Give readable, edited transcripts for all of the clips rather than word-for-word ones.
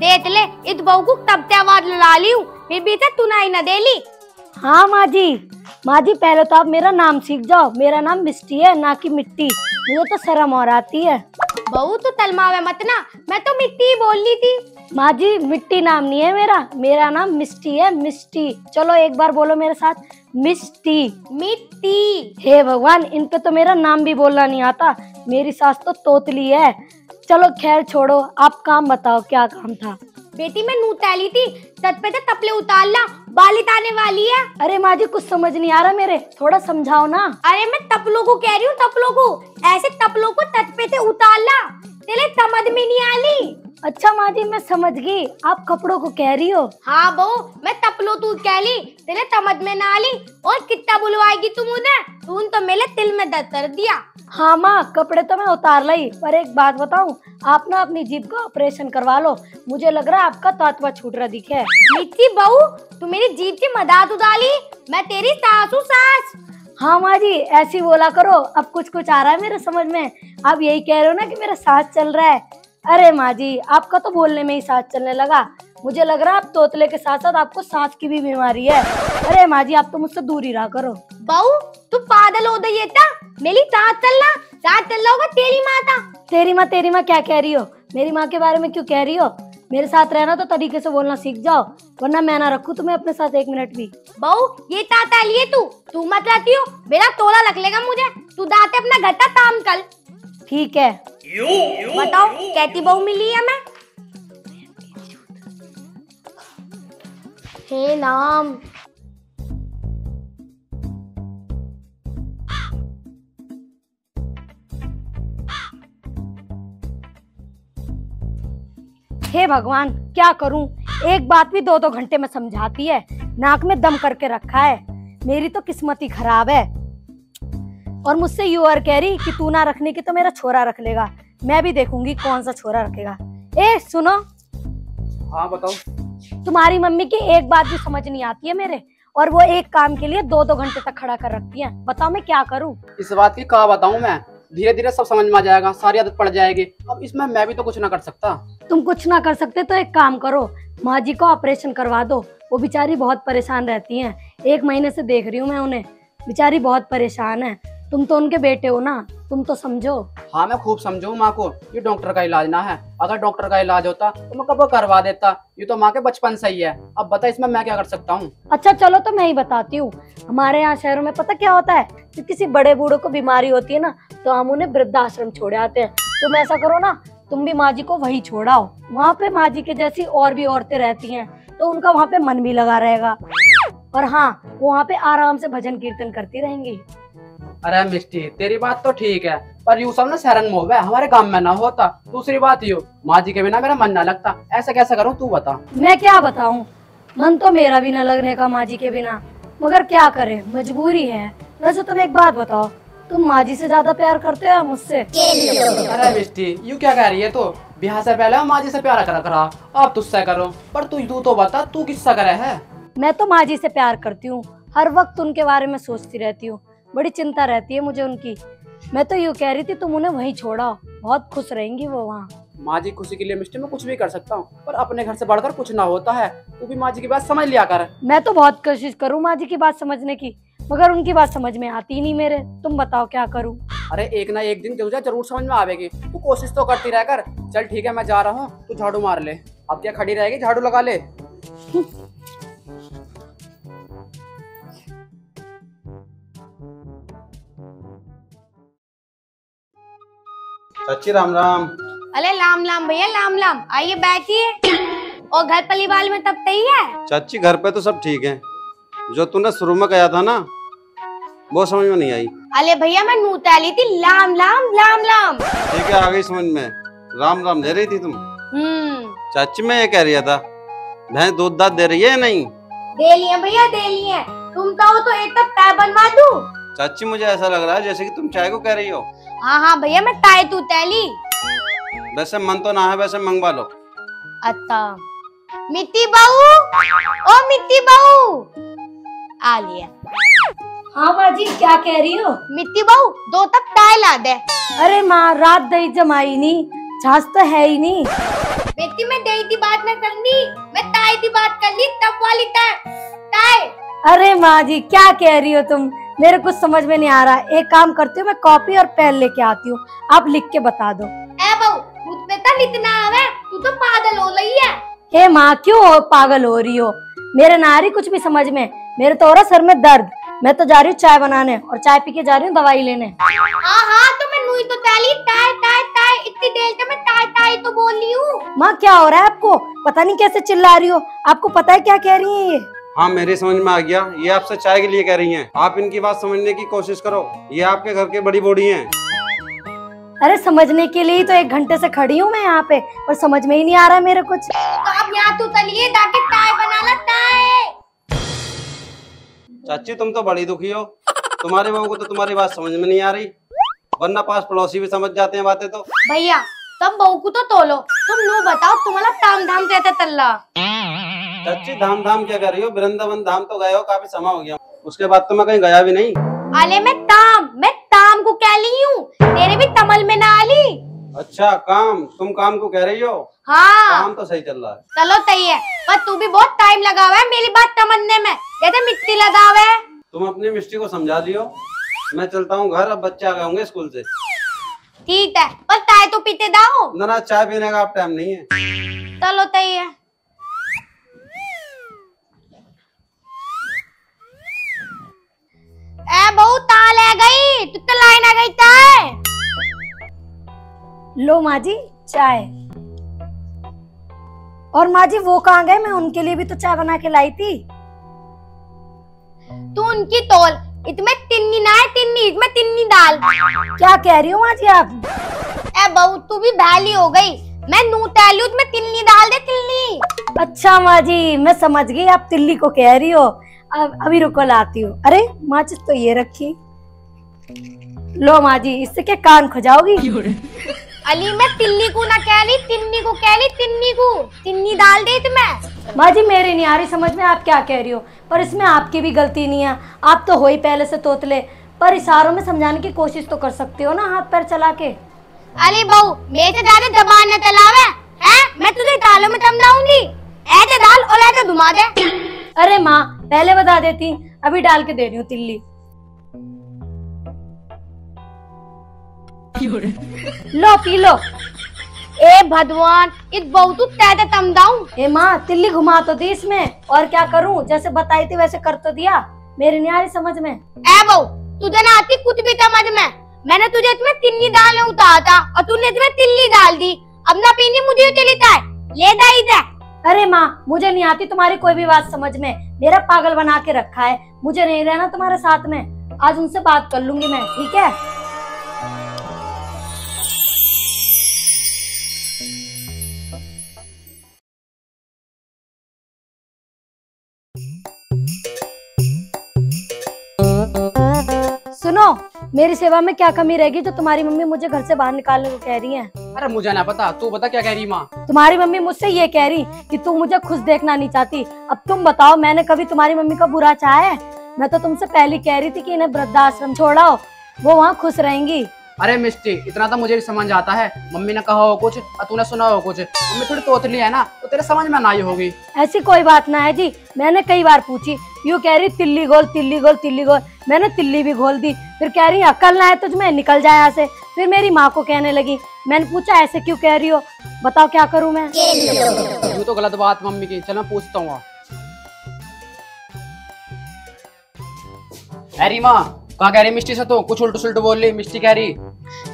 देख ले इत बहू को तब ते आवाज ला ली हूँ, फिर भी तू ना ही न दे ली। हाँ माँ जी पहले तो आप मेरा नाम सीख जाओ। मेरा नाम मिष्टी है, ना कि मिट्टी। मुझे तो शर्म और आती है। बहू तू तलमावे मत ना, मैं तो मिट्टी बोल रही थी। माँ जी मिट्टी नाम नहीं है मेरा नाम मिष्टी है, मिष्टी। चलो एक बार बोलो मेरे साथ, मिष्टी। मिट्टी। हे भगवान, इन पे तो मेरा नाम भी बोलना नहीं आता। मेरी सास तो तोतली है। चलो खैर छोड़ो, आप काम बताओ, क्या काम था? बेटी मैं नूतैली थी, छत पे से तपले उतार ला, बालित आने वाली है। अरे माँ जी कुछ समझ नहीं आ रहा मेरे, थोड़ा समझाओ ना। अरे मैं तपलों को कह रही हूँ, तपलों को, ऐसे तपलों को छत पे से उतार ला, तेरे समझ में नहीं आली। अच्छा माँ जी मैं समझ गई, आप कपड़ों को कह रही हो। हाँ बहू, मैं तपलो तू कह ली, तेरे समझ में ना आली। और कितना बुलवाएगी तुम उन्हें, तूने तो मेरे दिल में दर्द कर दिया। हाँ माँ, कपड़े तो मैं उतार लाई, पर एक बात बताऊं, आप ना अपनी जीभ का ऑपरेशन करवा लो। मुझे लग रहा है आपका तातवा छूट रहा दिखे। मिट्टी बहू, तू मेरी जीभ की मदाद उतारी, मैं तेरी सास हूँ, सास। हाँ माँ जी ऐसी बोला करो, अब कुछ आ रहा है मेरे समझ में। आप यही कह रहे हो ना कि मेरा सांस चल रहा है। अरे माँ जी आपका तो बोलने में ही सांस चलने लगा। मुझे लग रहा है आप तोतले के साथ साथ आपको सांस की भी बीमारी है। अरे माँ जी आप तो मुझसे दूर ही रहा करो। बहू तू पागल हो गई है क्या? मेरी सांस चल रहा होगा तेरी माँ क्या कह रही हो? मेरी माँ के बारे में क्यों कह रही हो? मेरे साथ रहना तो तरीके से बोलना सीख जाओ, वरना मैं ना रखूं तुम्हें अपने साथ एक मिनट भी। बहू ये ताता लिए तू मत लाती हो, मेरा तोला रख लेगा मुझे। तू दाते अपना घटा काम कल। ठीक है। बताओ कैसी बहू मिली है मैं? हे नाम। हे भगवान क्या करूं, एक बात भी 2-2 घंटे में समझाती है, नाक में दम करके रखा है। मेरी तो किस्मत ही खराब है। और मुझसे यूं और कह रही कि तू ना रखने की तो मेरा छोरा रख लेगा। मैं भी देखूंगी कौन सा छोरा रखेगा। ए सुनो। हाँ बताओ। तुम्हारी मम्मी की एक बात भी समझ नहीं आती है मेरे, और वो एक काम के लिए 2-2 घंटे तक खड़ा कर रखती है। बताओ मैं क्या करूं? इस बात की क्या बताऊं मैं, धीरे धीरे सब समझ में आ जाएगा, सारी आदत पड़ जाएगी। अब इसमें मैं भी तो कुछ ना कर सकता। तुम कुछ ना कर सकते तो एक काम करो, माँ जी को ऑपरेशन करवा दो। वो बेचारी बहुत परेशान रहती हैं, 1 महीने से देख रही हूँ मैं उन्हें, बेचारी बहुत परेशान है। तुम तो उनके बेटे हो ना, तुम तो समझो। हाँ मैं खूब समझू माँ को, ये डॉक्टर का इलाज ना है। अगर डॉक्टर का इलाज होता तो मैं कब करवा देता। ये तो माँ के बचपन से ही है। अब बता इसमें मैं क्या कर सकता हूँ? अच्छा चलो तो मैं ही बताती हूँ। हमारे यहाँ शहरों में पता क्या होता है, कि किसी बड़े बूढ़ों को बीमारी होती है ना, तो हम उन्हें वृद्धाश्रम छोड़ आते हैं। तुम ऐसा करो ना, तुम भी माँ जी को वही छोड़ाओ। वहाँ पे माँ जी के जैसी और भी औरतें रहती हैं, तो उनका वहाँ पे मन भी लगा रहेगा। और हाँ वो वहाँ पे आराम से भजन कीर्तन करती रहेंगी। अरे मिष्टी तेरी बात तो ठीक है, पर यू सब ना शरण मोह है, हमारे गांव में ना होता। दूसरी बात यू, माँ जी के बिना मेरा मन ना लगता। ऐसा कैसे करूँ तू बता। मैं क्या बताऊँ, मन तो मेरा भी न लगने का माँ जी के बिना, मगर क्या करे, मजबूरी है। वैसे तुम एक बात बताओ, तुम माँ जी से ज्यादा प्यार करते हो मुझसे? अरे मिष्टी यू क्या कह रही है तू? ब्याह से पहले माँ जी से प्यार कर रहा, अब तुझसे करो। पर तू तो बता, तू किससे करे है? मैं तो माँ जी से प्यार करती हूँ, हर वक्त उनके बारे में सोचती रहती हूँ, बड़ी चिंता रहती है मुझे उनकी। मैं तो यूँ कह रही थी तुम उन्हें वहीं छोड़ाओ, बहुत खुश रहेंगी वो वहाँ। माँ जी खुशी के लिए मिष्टी मैं कुछ भी कर सकता हूँ, पर अपने घर से बढ़कर कुछ ना होता है। तू भी माँ जी की बात समझ लिया कर। मैं तो बहुत कोशिश करूँ माँ जी की बात समझने की, मगर उनकी बात समझ में आती ही नहीं मेरे। तुम बताओ क्या करूँ? अरे एक ना एक दिन तुझे जरूर समझ में आवेगी, तू कोशिश तो करती रह कर। चल ठीक है मैं जा रहा हूँ, तू झाड़ू मार ले। अब क्या खड़ी रहेगी, झाड़ू लगा ले। चाची राम राम। अरे लाम लाम भैया, लाम लाम, आइए बैठिए। और घर परिवार में तब सही है? चाची घर पे तो सब ठीक है, जो तूने शुरू में कहा था ना वो समझ में नहीं आई। अरे भैया मैं नूतैली थी, लाम लाम लाम लाम। ठीक है आ गई समझ में, राम राम दे रही थी तुम। चाची मैं ये कह रहा था, भैंस दूध दाद दे रही है नहीं? दे लिए भैया दे लिए। तुम तो एक कप चाय बनवा दूं? चाची मुझे ऐसा लग रहा है जैसे कि तुम चाय को कह रही हो। हाँ भैया मैं ताई तू तैली। वैसे मन तो ना है, वैसे मंगवा लो। अच्छा मिट्टी बहू, ओ मिट्टी बहू आ लिया। हाँ माँ जी क्या कह रही हो? मिट्टी बहू 2 कप चाय ला दे। अरे माँ रात दही जमाई नहीं, छाछ तो है ही नहीं। बेटी मैं दही की बात न करनी, मैं ताई की बात कर ली, तब वाली ताई ताई। अरे माँ जी क्या कह रही हो तुम, मेरे कुछ समझ में नहीं आ रहा। एक काम करती हूँ, मैं कॉपी और पेन लेके आती हूँ, आप लिख के बता दो। ए बहू मुझ पे तो लिखना आवे, तू तो पागल हो रही है। हे माँ क्यों पागल हो रही हो, मेरे ना आ रही कुछ भी समझ में, मेरे तो हो रहा सर में दर्द। मैं तो जा रही हूँ चाय बनाने और चाय पी के जा रही हूँ दवाई लेने। हाँ तो मैं नुई तो ताली ताई ताई ताई इतनी देर से मैं ताई ताई तो बोल रही हूँ। माँ क्या हो रहा है आपको, पता नहीं कैसे चिल्ला रही हो, आपको पता है क्या कह रही है ये? हाँ मेरी समझ में आ गया, ये आपसे चाय के लिए कह रही हैं। आप इनकी बात समझने की कोशिश करो, ये आपके घर के बड़ी बूढ़ी हैं। अरे समझने के लिए ही तो 1 घंटे से खड़ी हूँ मैं यहाँ पे, पर समझ में ही नहीं आ रहा मेरे कुछ। तो आप यहाँ तो तलिए ताकि ताई बनाना ताई। चाची तुम तो बड़ी दुखी हो, तुम्हारे बहू को तो तुम्हारी बात समझ में नहीं आ रही, वरना पास पड़ोसी भी समझ जाते हैं बातें तो। भैया तब बहू को तो तोलो, तुम नो बताओ तुम्हारा ताम धाम कहते तल्ला। चाची धाम धाम क्या कर रही हो, वृंदावन धाम तो गए हो, काफी समय हो गया, उसके बाद तो मैं कहीं गया भी नहीं। अले मैं ताम को कह ली हूँ, तेरे भी तमल में ना आली। अच्छा काम, तुम काम को कह रही हो? हाँ काम तो सही चल रहा है। चलो सही है, पर तू भी बहुत टाइम लगावा है मेरी बात समझने में, जैसे मिट्टी लगावे। तुम अपनी मिस्टी को समझा दियो, मैं चलता हूँ घर, अब बच्चे आ गए होंगे स्कूल से। ठीक है, पर चाय तो पीते दाओ ना चाय पीने का अब टाइम नहीं है। चलो सही है। ए बहू ताल आ गई, तू तो लाइन आ गई ताई। लो माँ जी चाय। और माँ जी वो कहाँ गए, मैं उनके लिए भी तो चाय बना के लाई थी। तू उनकी तोल, इसमें तिन्नी ना है, तिन्नी इसमें तिन्नी डाल। क्या कह रही हो माँ जी आप? ए बहू तू भी भैली हो गई, मैं नू तालू उसमें तिन्नी डाल दे तिन्नी। अच्छा माँ जी मैं समझ गई, आप तिल्ली को कह रही हो। अभी रुको लाती हूँ। अरे माचिस तो ये रखी, लो माँ जी इससे क्या कान खजाओगी? अली मैं तिल्ली को ना कह ली, तिन्नी को कह ली, तिन्नी को तिन्नी डाल दे इसमें। माँ जी मेरी नहीं आ रही समझ में आप क्या कह रही हो, पर इसमें आपकी भी गलती नहीं है, आप तो हो ही पहले से तोतले, पर इशारों में समझाने की कोशिश तो कर सकते हो ना हाथ पैर चला के। अली बहू मेरे से ज्यादा जबान न चलावे हैं, मैं तुझे दालों में समझाऊंगी, ऐसे दाल और ऐसे घुमा दे। अरे माँ पहले बता देती, अभी डाल के दे रही हूँ तिल्ली। लो पी लो। ए भगवान इस बहू तू तैसे समझाऊं। ए माँ तिल्ली घुमा तो दी इसमें, और क्या करूँ, जैसे बताई थी वैसे कर तो दिया, मेरी नहीं आ रही समझ में। ए बहू तुझे ना आती कुछ भी समझ में, मैंने तुझे इसमें तिन्नी डालने उतारा था और तूने इसमें तिल्ली डाल दी, अब ना पीनी मुझे चली जाए, ले दाई दे। अरे माँ मुझे नहीं आती तुम्हारी कोई भी बात समझ में, मेरा पागल बना के रखा है, मुझे नहीं रहना तुम्हारे साथ में, आज उनसे बात कर लूंगी मैं, ठीक है? सुनो मेरी सेवा में क्या कमी रहेगी जो तुम्हारी मम्मी मुझे घर से बाहर निकालने को कह रही है? अरे मुझे ना पता, तू बता क्या कह रही माँ? तुम्हारी मम्मी मुझसे ये कह रही कि तू मुझे खुश देखना नहीं चाहती। अब तुम बताओ मैंने कभी तुम्हारी मम्मी का बुरा चाहा है? मैं तो तुमसे पहले कह रही थी कि इन्हें वृद्धाश्रम छोड़ाओ, वो वहाँ खुश रहेंगी। अरे मिस्टी इतना तो मुझे भी समझ आता है, मम्मी ने कहा हो कुछ और तूने सुना हो कुछ, मम्मी थोड़ी तोतली है ना, तो तेरे समझ में ना आई होगी। ऐसी कोई बात ना है जी, मैंने कई बार पूछी, यूँ कह रही तिल्ली गोल तिल्ली गोल तिल्ली गोल, मैंने तिल्ली भी घोल दी, फिर कह रही अकल ना है तुझमें, निकल जाए यहाँ से। फिर मेरी माँ को कहने लगी, मैंने पूछा ऐसे क्यों कह रही हो, बताओ क्या करूँ मैं? ये तो गलत बात मम्मी की, चल मैं पूछता हूँ। अरे माँ क्या कह रही मिस्टी से, तो कुछ उल्टू सुल्टू बोल रही, मिस्टी कह रही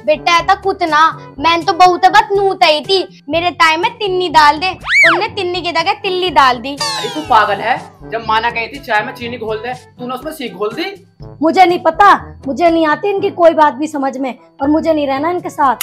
बेटा ऐसा कुछ ना, मैंने तो बहुत बस नूत आई थी, मेरे ताई में तिन्नी डाल दे, उनने तिन्नी की जगह तिल्ली डाल दी। अरे तू पागल है, जब माना गई थी चाय में चीनी घोल दे, तूने उसमें सी घोल दी। मुझे नहीं पता, मुझे नहीं आती इनकी कोई बात भी समझ में, और मुझे नहीं रहना इनके साथ।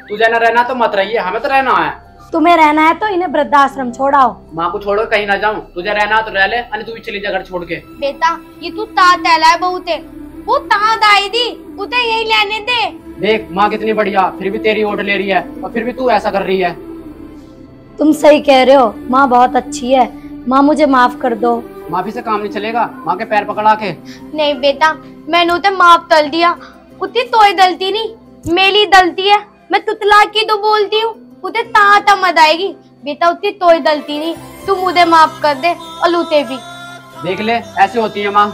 तुझे न रहना तो मत रहिए, हमें तो रहना है। तुम्हें रहना है तो इन्हें वृद्धाश्रम छोड़ाओ। माँ को छोड़ो कहीं ना जाऊँ, तुझे रहना तो रह ले, अन्य तू भी चली जा घर छोड़ के। बेटा ये तू तात है बहुत है, वो तात आई थी, उसे यही लेने दे। देख माँ कितनी बढ़िया, फिर भी तेरी ओट ले रही है, और फिर भी तू ऐसा कर रही है। तुम सही कह रहे हो, माँ बहुत अच्छी है, माँ मुझे माफ कर दो। माफी से काम नहीं चलेगा, माँ के पैर पकड़ा के। नहीं बेटा मैंने उसे माफ कर दिया, उतनी तोय दलती नहीं, मेरी दलती है, मैं तुतला की तो बोलती हूँ, उसे तात मत आएगी, बेटा उतनी तोय गलती नहीं, तू मुझे माफ कर दे और लूटे भी। देख ले ऐसे होती है माँ।